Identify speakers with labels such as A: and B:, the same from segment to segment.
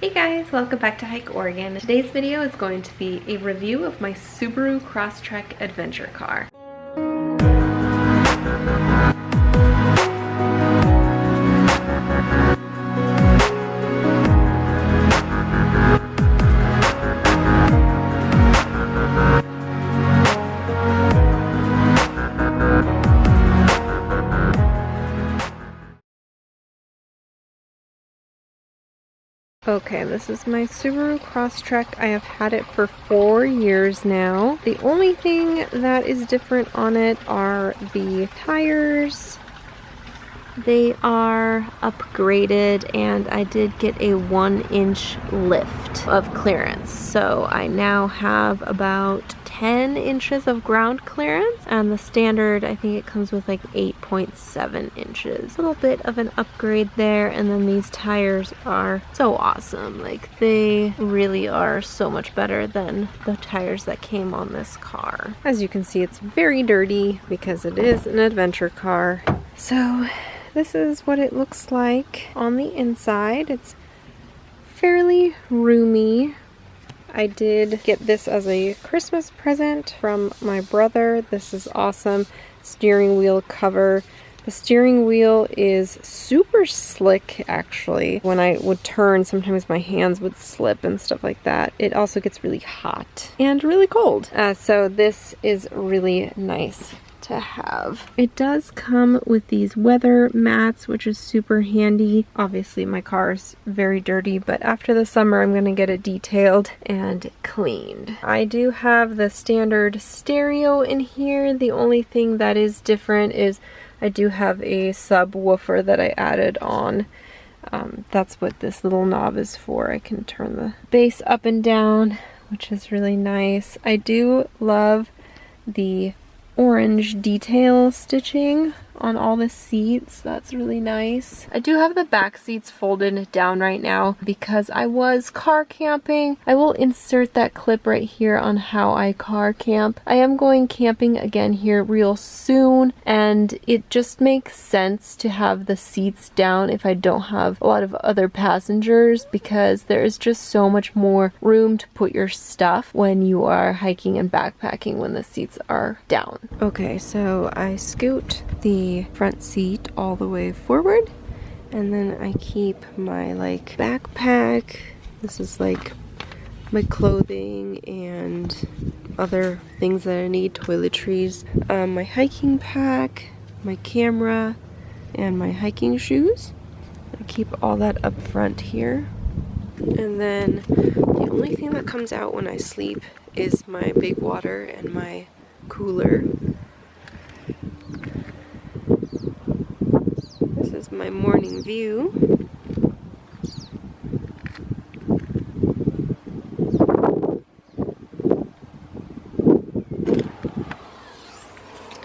A: Hey guys, welcome back to Hike Oregon. Today's video is going to be a review of my Subaru Crosstrek adventure car. Okay, this is my Subaru Crosstrek. I have had it for 4 years now. The only thing that is different on it are the tires. They are upgraded and I did get a 1-inch lift of clearance. So I now have about 10 inches of ground clearance, and the standard, I think it comes with like 8.7 inches. A little bit of an upgrade there, and then these tires are so awesome. Like, they really are so much better than the tires that came on this car. As you can see, it's very dirty because it is an adventure car. So this is what it looks like on the inside. It's fairly roomy. I did get this as a Christmas present from my brother. This is awesome. Steering wheel cover. The steering wheel is super slick, actually. When I would turn, sometimes my hands would slip and stuff like that. It also gets really hot and really cold. So this is really nice to have. It does come with these weather mats, which is super handy. Obviously my car is very dirty, but after the summer I'm gonna get it detailed and cleaned. I do have the standard stereo in here. The only thing that is different is I do have a subwoofer that I added on. That's what this little knob is for. I can turn the bass up and down, which is really nice. I do love the orange detail stitching on all the seats. That's really nice. I do have the back seats folded down right now because I was car camping. I will insert that clip right here on how I car camp. I am going camping again here real soon, and it just makes sense to have the seats down if I don't have a lot of other passengers, because there is just so much more room to put your stuff when you are hiking and backpacking when the seats are down. Okay, so I scoot the front seat all the way forward, and then I keep my like backpack. This is like my clothing and other things that I need, toiletries, my hiking pack, my camera, and my hiking shoes. I keep all that up front here. And then the only thing that comes out when I sleep is my big water and my cooler. This is my morning view.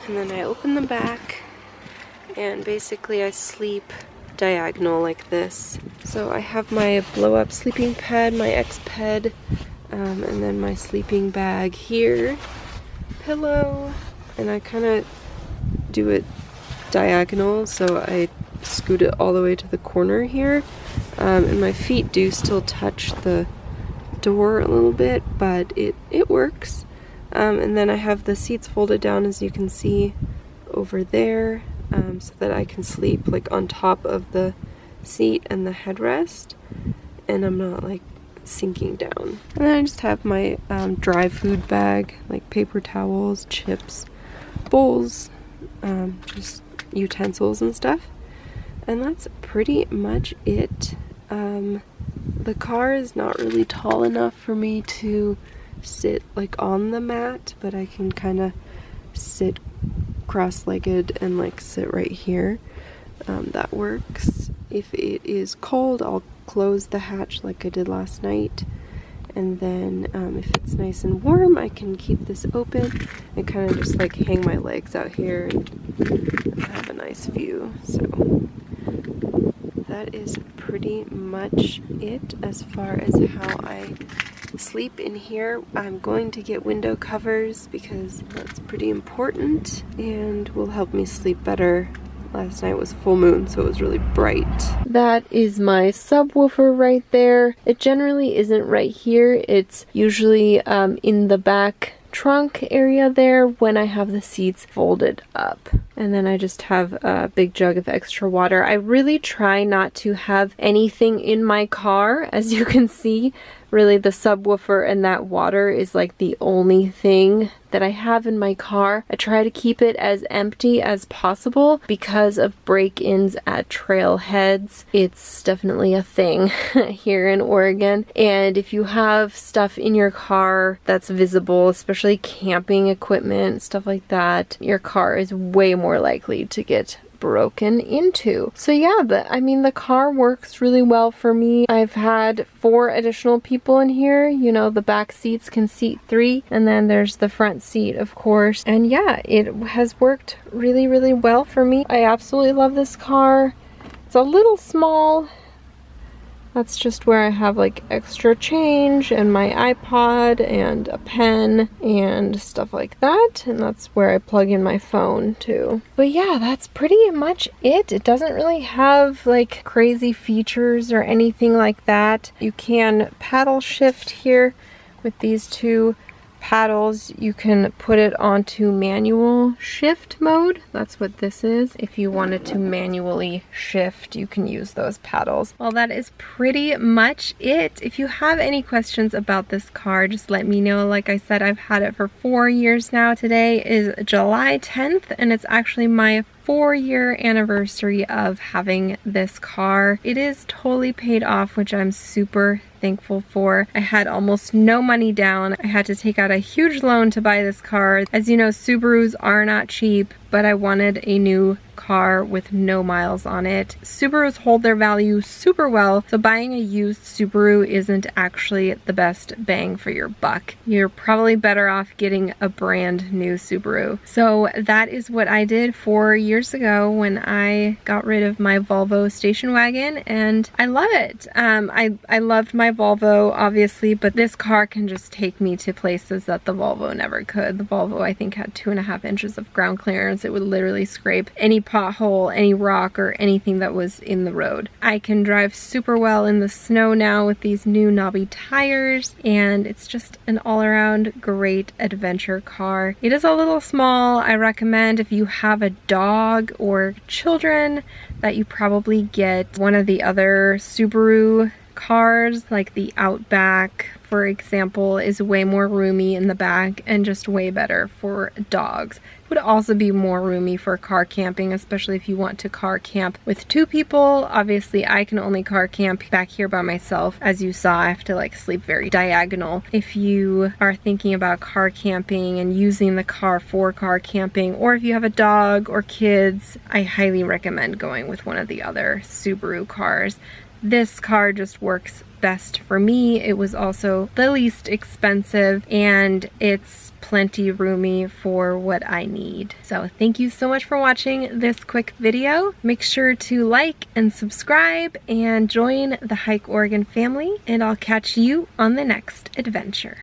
A: And then I open the back, and basically I sleep diagonal like this. So I have my blow-up sleeping pad, my X-Ped, and then my sleeping bag here, pillow, and I kind of do it diagonal, so I scoot it all the way to the corner here, and my feet do still touch the door a little bit, but it works. And then I have the seats folded down, as you can see over there, so that I can sleep like on top of the seat and the headrest, and I'm not like sinking down. And then I just have my dry food bag, like paper towels, chips, bowls, just utensils and stuff. And that's pretty much it. The car is not really tall enough for me to sit like on the mat, but I can kind of sit cross-legged and like sit right here. That works. If it is cold, I'll close the hatch like I did last night, and then if it's nice and warm, I can keep this open and kind of just like hang my legs out here and have a nice view. So that is pretty much it as far as how I sleep in here. I'm going to get window covers because that's pretty important and will help me sleep better Last night was full moon, so it was really bright. That is my subwoofer right there. It generally isn't right here. It's usually in the back trunk area there when I have the seats folded up. And then I just have a big jug of extra water. I really try not to have anything in my car. As you can see, really the subwoofer and that water is like the only thing that I have in my car. I try to keep it as empty as possible because of break-ins at trailheads. It's definitely a thing here in Oregon. And if you have stuff in your car that's visible, especially camping equipment, stuff like that, your car is way more likely to get broken into. So yeah, I mean, the car works really well for me. I've had 4 additional people in here. You know, the back seats can seat 3, and then there's the front seat, of course. And yeah, it has worked really, really well for me. I absolutely love this car. It's a little small. That's just where I have like extra change and my iPod and a pen and stuff like that. And that's where I plug in my phone too. But yeah, that's pretty much it. It doesn't really have like crazy features or anything like that. You can paddle shift here with these 2 paddles. You can put it onto manual shift mode. That's what this is. If you wanted to manually shift, you can use those paddles. Well, that is pretty much it. If you have any questions about this car, just let me know. Like I said, I've had it for 4 years now. Today is July 10th, and it's actually my 4-year anniversary of having this car. It is totally paid off, which I'm super thankful for. I had almost no money down. I had to take out a huge loan to buy this car. As you know, Subarus are not cheap, but I wanted a new car with no miles on it. Subarus hold their value super well, so buying a used Subaru isn't actually the best bang for your buck. You're probably better off getting a brand new Subaru. So that is what I did 4 years ago when I got rid of my Volvo station wagon, and I love it. I loved my Volvo, obviously, but this car can just take me to places that the Volvo never could. The Volvo, I think, had 2.5 inches of ground clearance. It would literally scrape any pothole, any rock, or anything that was in the road. I can drive super well in the snow now with these new knobby tires, and it's just an all-around great adventure car. It is a little small. I recommend if you have a dog or children that you probably get one of the other Subaru cars, like the Outback, for example, is way more roomy in the back and just way better for dogs. It would also be more roomy for car camping, especially if you want to car camp with 2 people. Obviously, I can only car camp back here by myself. As you saw, I have to like sleep very diagonal. If you are thinking about car camping and using the car for car camping, or if you have a dog or kids, I highly recommend going with one of the other Subaru cars. This car just works best for me. It was also the least expensive, and it's plenty roomy for what I need. So thank you so much for watching this quick video. Make sure to like and subscribe and join the Hike Oregon family, and I'll catch you on the next adventure.